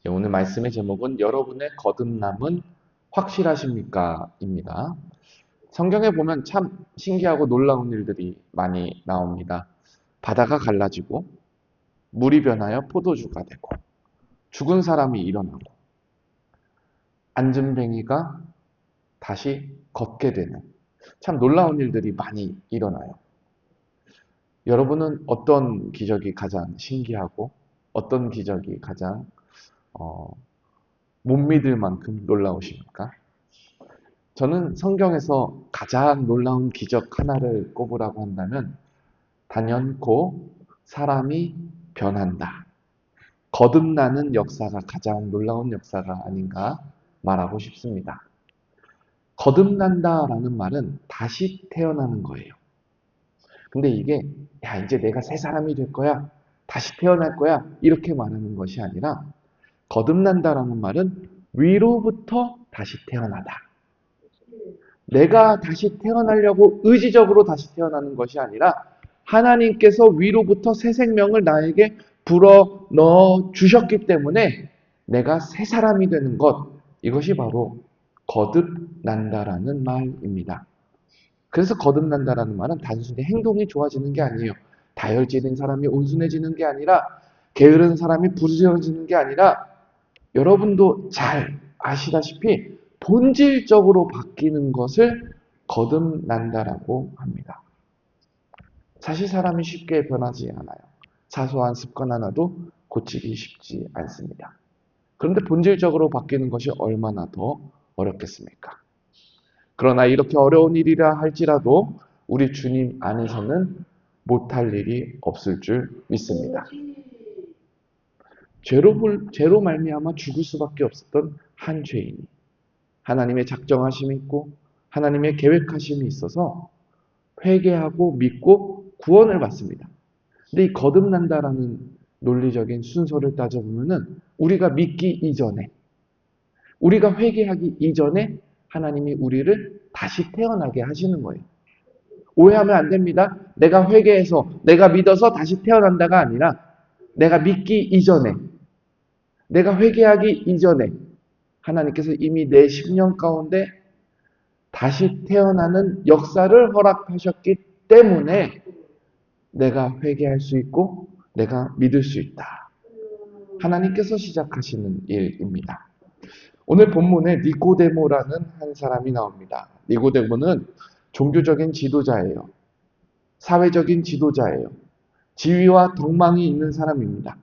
예, 오늘 말씀의 제목은 여러분의 거듭남은 확실하십니까? 입니다. 성경에 보면 참 신기하고 놀라운 일들이 많이 나옵니다. 바다가 갈라지고, 물이 변하여 포도주가 되고, 죽은 사람이 일어나고, 안진뱅이가 다시 걷게 되는 참 놀라운 일들이 많이 일어나요. 여러분은 어떤 기적이 가장 신기하고, 어떤 기적이 가장 어, 못 믿을 만큼 놀라우십니까? 저는 성경에서 가장 놀라운 기적 하나를 꼽으라고 한다면 단연코 사람이 변한다. 거듭나는 역사가 가장 놀라운 역사가 아닌가 말하고 싶습니다. 거듭난다라는 말은 다시 태어나는 거예요. 근데 이게 야 이제 내가 새 사람이 될 거야. 다시 태어날 거야. 이렇게 말하는 것이 아니라 거듭난다라는 말은 위로부터 다시 태어나다. 내가 다시 태어나려고 의지적으로 다시 태어나는 것이 아니라 하나님께서 위로부터 새 생명을 나에게 불어 넣어 주셨기 때문에 내가 새 사람이 되는 것, 이것이 바로 거듭난다라는 말입니다. 그래서 거듭난다라는 말은 단순히 행동이 좋아지는 게 아니에요. 다혈질인 사람이 온순해지는 게 아니라 게으른 사람이 부지런해지는 게 아니라 여러분도 잘 아시다시피 본질적으로 바뀌는 것을 거듭난다라고 합니다. 사실 사람이 쉽게 변하지 않아요. 사소한 습관 하나도 고치기 쉽지 않습니다. 그런데 본질적으로 바뀌는 것이 얼마나 더 어렵겠습니까? 그러나 이렇게 어려운 일이라 할지라도 우리 주님 안에서는 못할 일이 없을 줄 믿습니다. 죄로 말미암아 죽을 수밖에 없었던 한 죄인이 하나님의 작정하심이 있고 하나님의 계획하심이 있어서 회개하고 믿고 구원을 받습니다. 근데 이 거듭난다라는 논리적인 순서를 따져보면은 우리가 믿기 이전에, 우리가 회개하기 이전에 하나님이 우리를 다시 태어나게 하시는 거예요. 오해하면 안 됩니다. 내가 회개해서, 내가 믿어서 다시 태어난다가 아니라 내가 믿기 이전에, 내가 회개하기 이전에 하나님께서 이미 내 심령 가운데 다시 태어나는 역사를 허락하셨기 때문에 내가 회개할 수 있고 내가 믿을 수 있다. 하나님께서 시작하시는 일입니다. 오늘 본문에 니고데모라는 한 사람이 나옵니다. 니고데모는 종교적인 지도자예요. 사회적인 지도자예요. 지위와 덕망이 있는 사람입니다.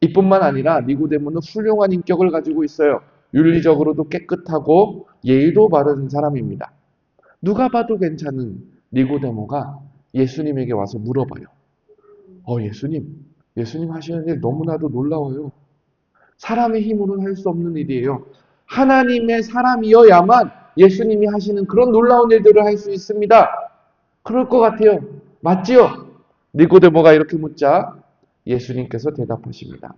이뿐만 아니라 니고데모는 훌륭한 인격을 가지고 있어요. 윤리적으로도 깨끗하고 예의도 바른 사람입니다. 누가 봐도 괜찮은 니고데모가 예수님에게 와서 물어봐요. 예수님 하시는 일 너무나도 놀라워요. 사람의 힘으로는 할 수 없는 일이에요. 하나님의 사람이어야만 예수님이 하시는 그런 놀라운 일들을 할 수 있습니다. 그럴 것 같아요. 맞지요? 니고데모가 이렇게 묻자 예수님께서 대답하십니다.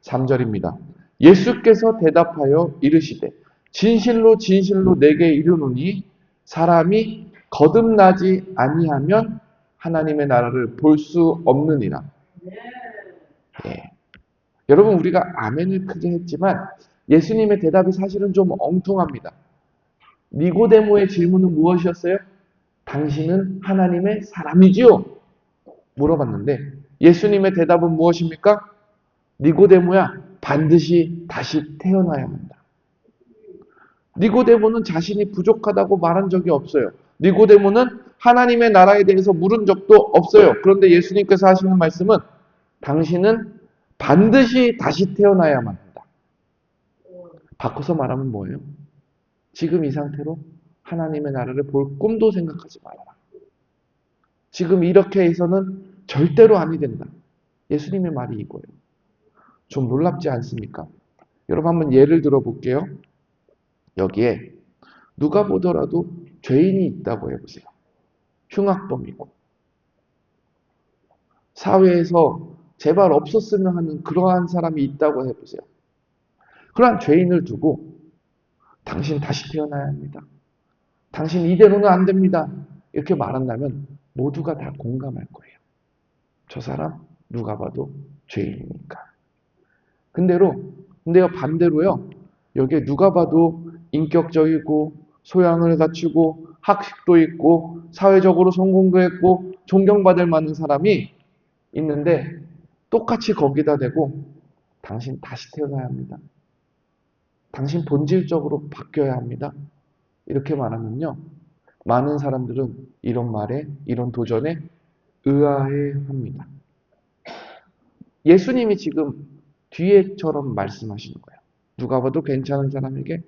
3절입니다. 예수께서 대답하여 이르시되 진실로 진실로 내게 이르노니 사람이 거듭나지 아니하면 하나님의 나라를 볼 수 없느니라. 예. 여러분 우리가 아멘을 크게 했지만 예수님의 대답이 사실은 좀 엉뚱합니다. 니고데모의 질문은 무엇이었어요? 당신은 하나님의 사람이지요? 물어봤는데 예수님의 대답은 무엇입니까? 니고데모야 반드시 다시 태어나야 한다. 니고데모는 자신이 부족하다고 말한 적이 없어요. 니고데모는 하나님의 나라에 대해서 물은 적도 없어요. 그런데 예수님께서 하시는 말씀은 당신은 반드시 다시 태어나야만 한다. 바꿔서 말하면 뭐예요? 지금 이 상태로 하나님의 나라를 볼 꿈도 생각하지 말아라. 지금 이렇게 해서는 절대로 아니 된다. 예수님의 말이 이거예요. 좀 놀랍지 않습니까? 여러분 한번 예를 들어 볼게요. 여기에 누가 보더라도 죄인이 있다고 해보세요. 흉악범이고 사회에서 제발 없었으면 하는 그러한 사람이 있다고 해보세요. 그러한 죄인을 두고 당신 다시 태어나야 합니다. 당신 이대로는 안 됩니다. 이렇게 말한다면 모두가 다 공감할 거예요. 저 사람 누가 봐도 죄인이니까. 근데 근데요, 반대로요, 여기에 누가 봐도 인격적이고 소양을 갖추고 학식도 있고 사회적으로 성공도 했고 존경받을 만한 사람이 있는데 똑같이 거기다 대고 당신 다시 태어나야 합니다. 당신 본질적으로 바뀌어야 합니다. 이렇게 말하면요, 많은 사람들은 이런 말에, 이런 도전에 의아해 합니다. 예수님이 지금 뒤에처럼 말씀하시는 거예요. 누가 봐도 괜찮은 사람에게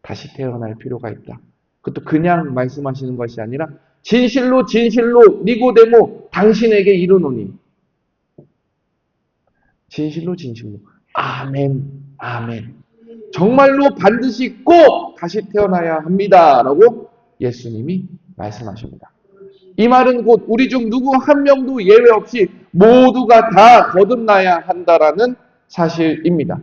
다시 태어날 필요가 있다. 그것도 그냥 말씀하시는 것이 아니라 진실로 진실로 니고데모 당신에게 이르노니, 진실로 진실로 아멘 아멘, 정말로 반드시 꼭 다시 태어나야 합니다 라고 예수님이 말씀하십니다. 이 말은 곧 우리 중 누구 한 명도 예외 없이 모두가 다 거듭나야 한다라는 사실입니다.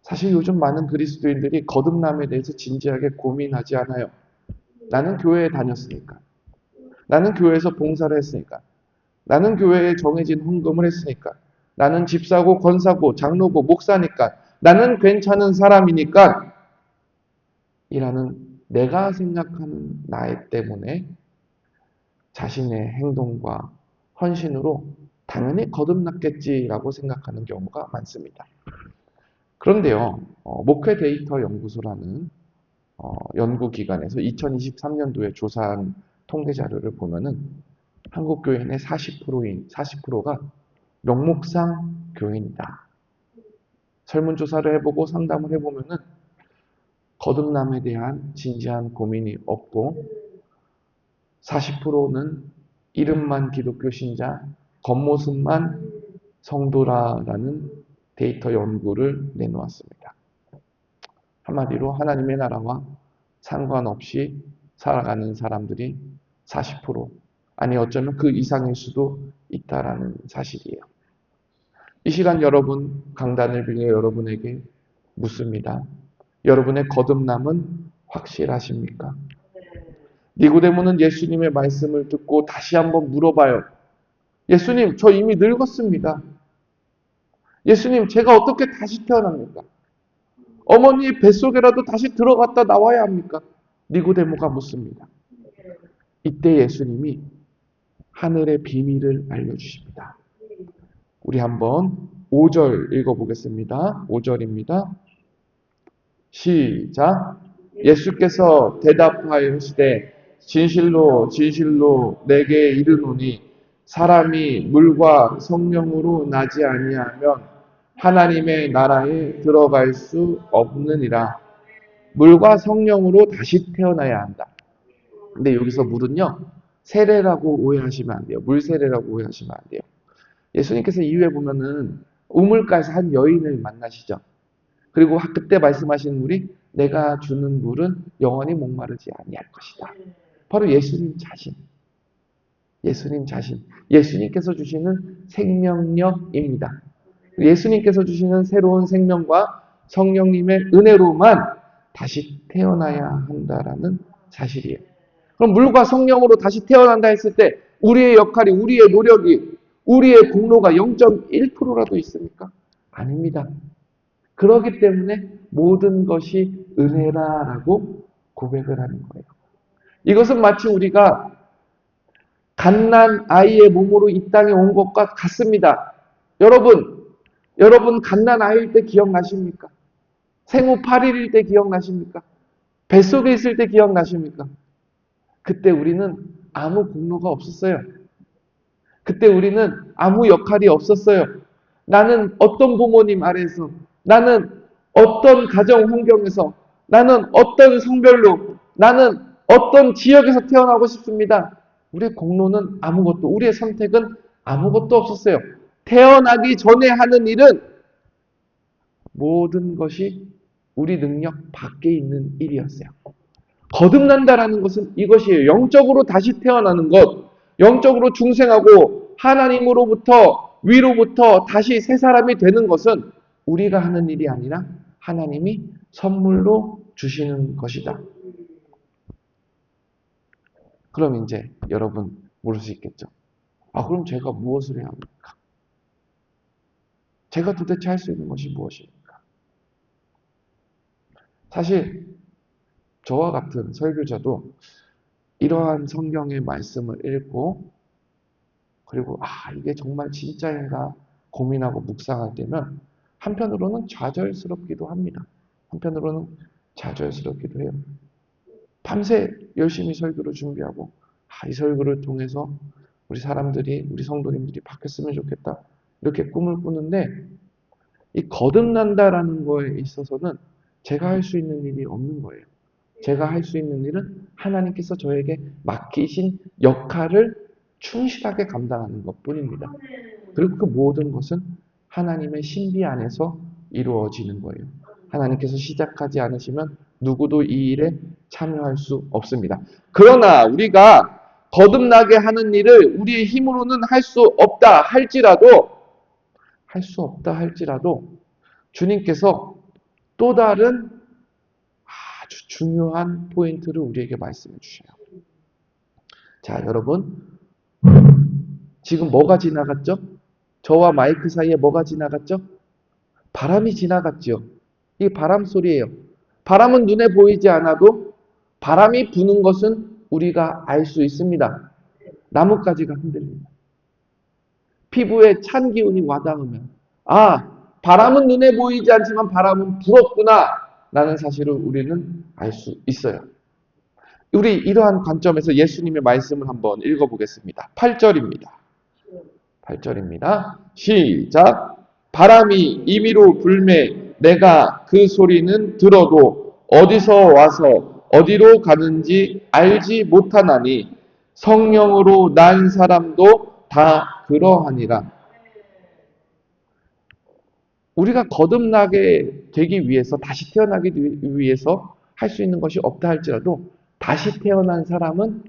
사실 요즘 많은 그리스도인들이 거듭남에 대해서 진지하게 고민하지 않아요. 나는 교회에 다녔으니까, 나는 교회에서 봉사를 했으니까, 나는 교회에 정해진 헌금을 했으니까, 나는 집사고 권사고 장로고 목사니까, 나는 괜찮은 사람이니까 이라는 내가 생각하는 나의 때문에 자신의 행동과 헌신으로 당연히 거듭났겠지라고 생각하는 경우가 많습니다. 그런데요, 목회 데이터 연구소라는 연구기관에서 2023년도에 조사한 통계 자료를 보면은 한국 교인의 40%가 명목상 교인이다. 설문조사를 해보고 상담을 해보면은 거듭남에 대한 진지한 고민이 없고 40%는 이름만 기독교 신자, 겉모습만 성도라라는 데이터 연구를 내놓았습니다. 한마디로 하나님의 나라와 상관없이 살아가는 사람들이 40%, 아니 어쩌면 그 이상일 수도 있다라는 사실이에요. 이 시간 여러분, 강단을 빌려 여러분에게 묻습니다. 여러분의 거듭남은 확실하십니까? 니고데모는 예수님의 말씀을 듣고 다시 한번 물어봐요. 예수님, 저 이미 늙었습니다. 예수님, 제가 어떻게 다시 태어납니까? 어머니 뱃속에라도 다시 들어갔다 나와야 합니까? 니고데모가 묻습니다. 이때 예수님이 하늘의 비밀을 알려주십니다. 우리 한번 5절 읽어보겠습니다. 5절입니다. 시작. 예수께서 대답하시되 진실로 진실로 내게 이르노니 사람이 물과 성령으로 나지 아니하면 하나님의 나라에 들어갈 수 없느니라. 물과 성령으로 다시 태어나야 한다. 근데 여기서 물은요, 세례라고 오해하시면 안 돼요. 물 세례라고 오해하시면 안 돼요. 예수님께서 이후에 보면은 우물가에서 한 여인을 만나시죠. 그리고 그때 말씀하신 물이 내가 주는 물은 영원히 목마르지 아니할 것이다. 바로 예수님 자신. 예수님 자신. 예수님께서 주시는 생명력입니다. 예수님께서 주시는 새로운 생명과 성령님의 은혜로만 다시 태어나야 한다라는 사실이에요. 그럼 물과 성령으로 다시 태어난다 했을 때 우리의 역할이, 우리의 노력이, 우리의 공로가 0.1%라도 있습니까? 아닙니다. 그렇기 때문에 모든 것이 은혜라라고 고백을 하는 거예요. 이것은 마치 우리가 갓난 아이의 몸으로 이 땅에 온 것과 같습니다. 여러분 갓난 아이일 때 기억나십니까? 생후 8일일 때 기억나십니까? 뱃속에 있을 때 기억나십니까? 그때 우리는 아무 공로가 없었어요. 그때 우리는 아무 역할이 없었어요. 나는 어떤 부모님 아래에서, 나는 어떤 가정 환경에서, 나는 어떤 성별로, 나는 어떤 지역에서 태어나고 싶습니다. 우리의 공로는 아무것도, 우리의 선택은 아무것도 없었어요. 태어나기 전에 하는 일은 모든 것이 우리 능력 밖에 있는 일이었어요. 거듭난다라는 것은 이것이에요. 영적으로 다시 태어나는 것, 영적으로 중생하고 하나님으로부터 위로부터 다시 새 사람이 되는 것은 우리가 하는 일이 아니라 하나님이 선물로 주시는 것이다. 그럼 이제 여러분 물을 수 있겠죠. 그럼 제가 무엇을 해야 합니까? 제가 도대체 할 수 있는 것이 무엇입니까? 사실 저와 같은 설교자도 이러한 성경의 말씀을 읽고 그리고 이게 정말 진짜인가 고민하고 묵상할 때면 한편으로는 좌절스럽기도 합니다. 한편으로는 좌절스럽기도 해요. 밤새 열심히 설교를 준비하고 이 설교를 통해서 우리 사람들이 우리 성도님들이 바뀌었으면 좋겠다 이렇게 꿈을 꾸는데 이 거듭난다라는 거에 있어서는 제가 할 수 있는 일이 없는 거예요. 제가 할 수 있는 일은 하나님께서 저에게 맡기신 역할을 충실하게 감당하는 것뿐입니다. 그리고 그 모든 것은 하나님의 신비 안에서 이루어지는 거예요. 하나님께서 시작하지 않으시면 누구도 이 일에 참여할 수 없습니다. 그러나 우리가 거듭나게 하는 일을 우리의 힘으로는 할 수 없다 할지라도 주님께서 또 다른 아주 중요한 포인트를 우리에게 말씀해 주셔요. 자, 여러분 지금 뭐가 지나갔죠? 저와 마이크 사이에 뭐가 지나갔죠? 바람이 지나갔죠. 이게 바람 소리예요. 바람은 눈에 보이지 않아도 바람이 부는 것은 우리가 알 수 있습니다. 나뭇가지가 흔들립니다. 피부에 찬 기운이 와닿으면 바람은 눈에 보이지 않지만 바람은 불었구나 라는 사실을 우리는 알 수 있어요. 우리 이러한 관점에서 예수님의 말씀을 한번 읽어보겠습니다. 8절입니다. 8절입니다. 시작. 바람이 임의로 불매 내가 그 소리는 들어도 어디서 와서 어디로 가는지 알지 못하나니 성령으로 난 사람도 다 그러하니라. 우리가 거듭나게 되기 위해서 다시 태어나기 위해서 할 수 있는 것이 없다 할지라도 다시 태어난 사람은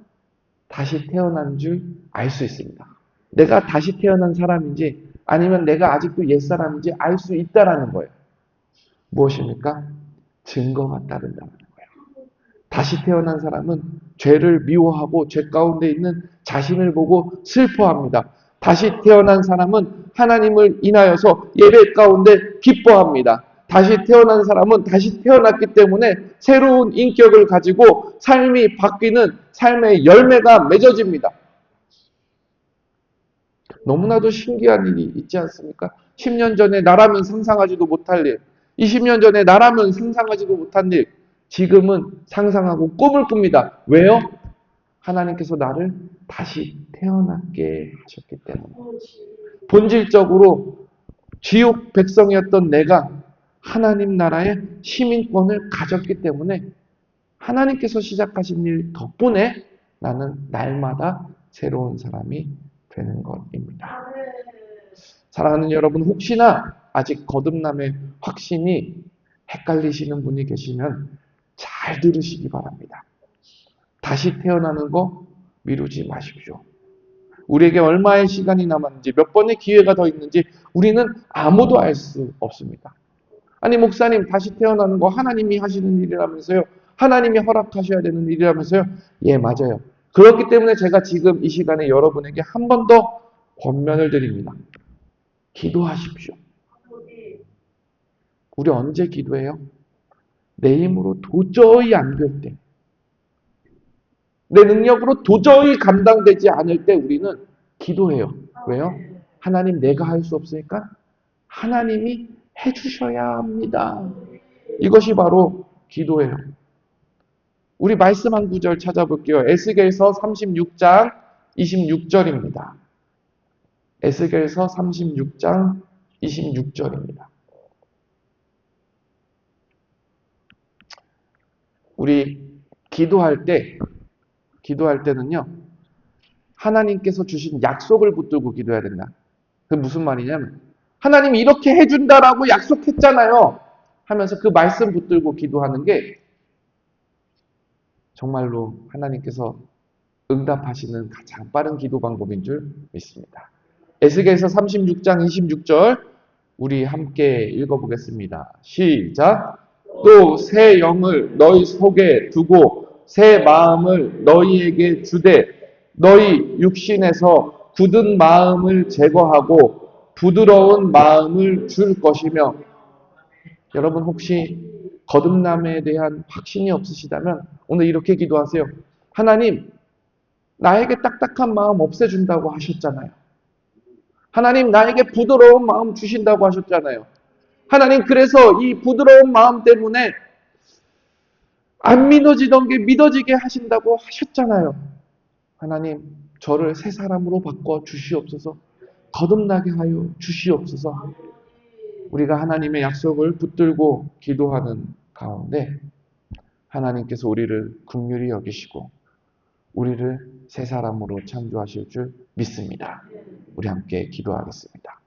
다시 태어난 줄 알 수 있습니다. 내가 다시 태어난 사람인지 아니면 내가 아직도 옛사람인지 알 수 있다라는 거예요. 무엇입니까? 증거가 따른다는 거예요. 다시 태어난 사람은 죄를 미워하고 죄 가운데 있는 자신을 보고 슬퍼합니다. 다시 태어난 사람은 하나님을 인하여서 예배 가운데 기뻐합니다. 다시 태어난 사람은 다시 태어났기 때문에 새로운 인격을 가지고 삶이 바뀌는 삶의 열매가 맺어집니다. 너무나도 신기한 일이 있지 않습니까? 10년 전에 나라면 상상하지도 못할 일, 20년 전에 나라면 상상하지도 못한 일, 지금은 상상하고 꿈을 꿉니다. 왜요? 하나님께서 나를 다시 태어나게 하셨기 때문에. 본질적으로 지옥 백성이었던 내가 하나님 나라의 시민권을 가졌기 때문에 하나님께서 시작하신 일 덕분에 나는 날마다 새로운 사람이 되는 것입니다. 사랑하는 여러분, 혹시나 아직 거듭남의 확신이 헷갈리시는 분이 계시면 잘 들으시기 바랍니다. 다시 태어나는 거 미루지 마십시오. 우리에게 얼마의 시간이 남았는지, 몇 번의 기회가 더 있는지 우리는 아무도 알 수 없습니다. 아니, 목사님, 다시 태어나는 거 하나님이 하시는 일이라면서요? 하나님이 허락하셔야 되는 일이라면서요? 예, 맞아요. 그렇기 때문에 제가 지금 이 시간에 여러분에게 한 번 더 권면을 드립니다. 기도하십시오. 우리 언제 기도해요? 내 힘으로 도저히 안 될 때, 내 능력으로 도저히 감당되지 않을 때 우리는 기도해요. 왜요? 하나님, 내가 할 수 없으니까 하나님이 해주셔야 합니다. 이것이 바로 기도예요. 우리 말씀 한 구절 찾아볼게요. 에스겔서 36장 26절입니다. 에스겔서 36장 26절입니다. 우리 기도할 때는요, 하나님께서 주신 약속을 붙들고 기도해야 된다. 그게 무슨 말이냐면, 하나님이 이렇게 해준다라고 약속했잖아요 하면서 그 말씀 붙들고 기도하는 게 정말로 하나님께서 응답하시는 가장 빠른 기도 방법인 줄 믿습니다. 에스겔서 36장 26절 우리 함께 읽어보겠습니다. 시작. 또 새 영을 너희 속에 두고 새 마음을 너희에게 주되 너희 육신에서 굳은 마음을 제거하고 부드러운 마음을 줄 것이며, 여러분 혹시 거듭남에 대한 확신이 없으시다면 오늘 이렇게 기도하세요. 하나님, 나에게 딱딱한 마음 없애준다고 하셨잖아요. 하나님, 나에게 부드러운 마음 주신다고 하셨잖아요. 하나님, 그래서 이 부드러운 마음 때문에 안 믿어지던 게 믿어지게 하신다고 하셨잖아요. 하나님, 저를 새 사람으로 바꿔 주시옵소서. 거듭나게 하여 주시옵소서. 우리가 하나님의 약속을 붙들고 기도하는 가운데 하나님께서 우리를 긍휼히 여기시고 우리를 새 사람으로 창조하실 줄 믿습니다. 우리 함께 기도하겠습니다.